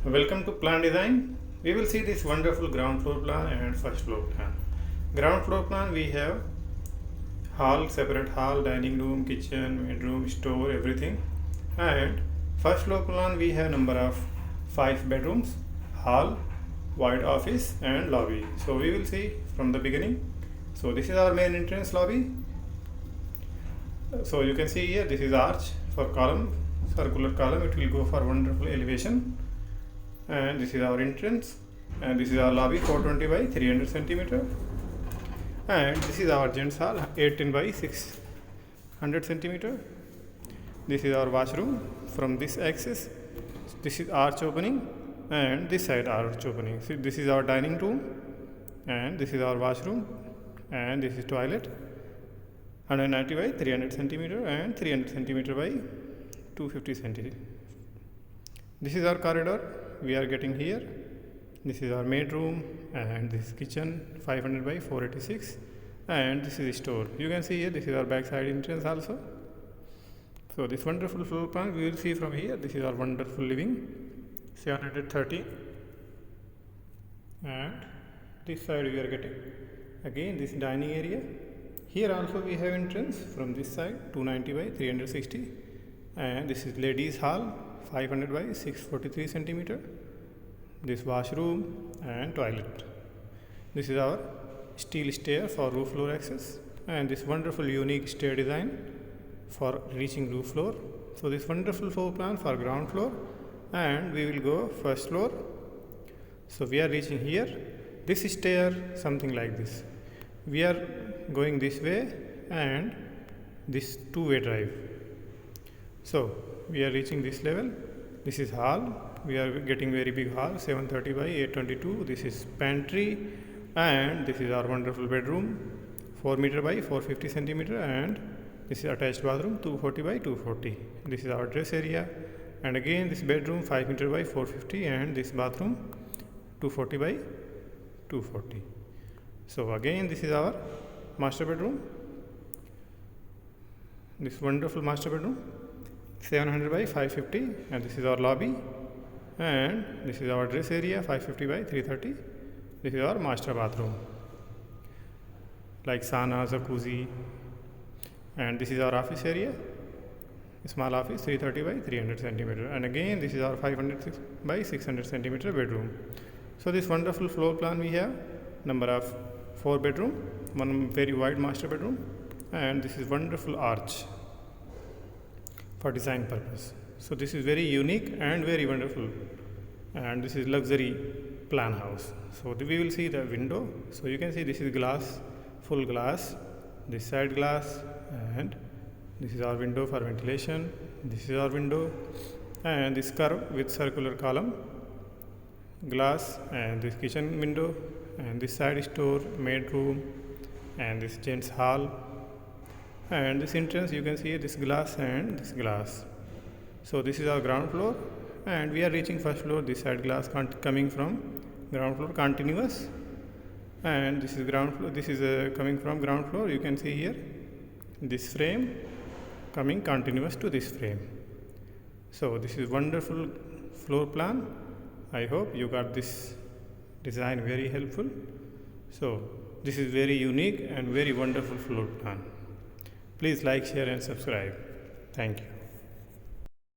Welcome to plan design. We will see this wonderful ground floor plan and first floor plan. Ground floor plan, we have hall, separate hall, dining room, kitchen, bedroom, store, everything. And first floor plan, we have number of 5 bedrooms, hall, wide office and lobby. So we will see from the beginning. So this is our main entrance lobby. So you can see here, this is arch for column, circular column. It will go for wonderful elevation. And this is our entrance, and this is our lobby, 420 by 300 centimeter, and this is our gents hall, 18 by 600 centimeter. This is our washroom. From this axis, this is arch opening, and this side arch opening. So this is our dining room, and this is our washroom, and this is toilet, 190 by 300 centimeter and 300 centimeter by 250 centimeter. This is our corridor we are getting here. This is our maid room, and this is kitchen, 500 by 486, and this is the store. You can see here, this is our backside entrance also. So this wonderful floor plan we will see from here. This is our wonderful living, 730, and this side we are getting again this dining area. Here also we have entrance from this side, 290 by 360, and this is ladies hall, 500 by 643 centimeter. This washroom and toilet. This is our steel stair for roof floor access, and this wonderful unique stair design for reaching roof floor. So this wonderful floor plan for ground floor, and we will go first floor. So we are reaching here. This stair something like this. We are going this way, and this two-way drive. So we are reaching this level. This is hall. We are getting very big hall, 730 by 822. This is pantry, and this is our wonderful bedroom, 4 meter by 450 centimeter, and this is attached bathroom, 240 by 240. This is our dress area, and again this bedroom, 5 meter by 450, and this bathroom, 240 by 240. So again this is our master bedroom. This wonderful master bedroom, 700 by 550, and this is our lobby, and this is our dress area, 550 by 330. This is our master bathroom, like sauna, jacuzzi, and this is our office area, small office, 330 by 300 centimeter, and again this is our 500 by 600 centimeter bedroom. So this wonderful floor plan we have, number of 4 bedroom, one very wide master bedroom, and this is wonderful arch for design purpose. So this is very unique and very wonderful, and this is luxury plan house. So we will see the window. So you can see this is glass, full glass, this side glass, and this is our window for ventilation. This is our window, and this curve with circular column, glass, and this kitchen window, and this side store, maid room, and this gents hall, and this entrance you can see this glass and this glass. So this is our ground floor, and we are reaching first floor. This side glass coming from ground floor continuous, and this is ground floor. This is coming from ground floor. You can see here this frame coming continuous to this frame. So this is wonderful floor plan. I hope you got this design very helpful. So this is very unique and very wonderful floor plan. Please like, share and subscribe. Thank you.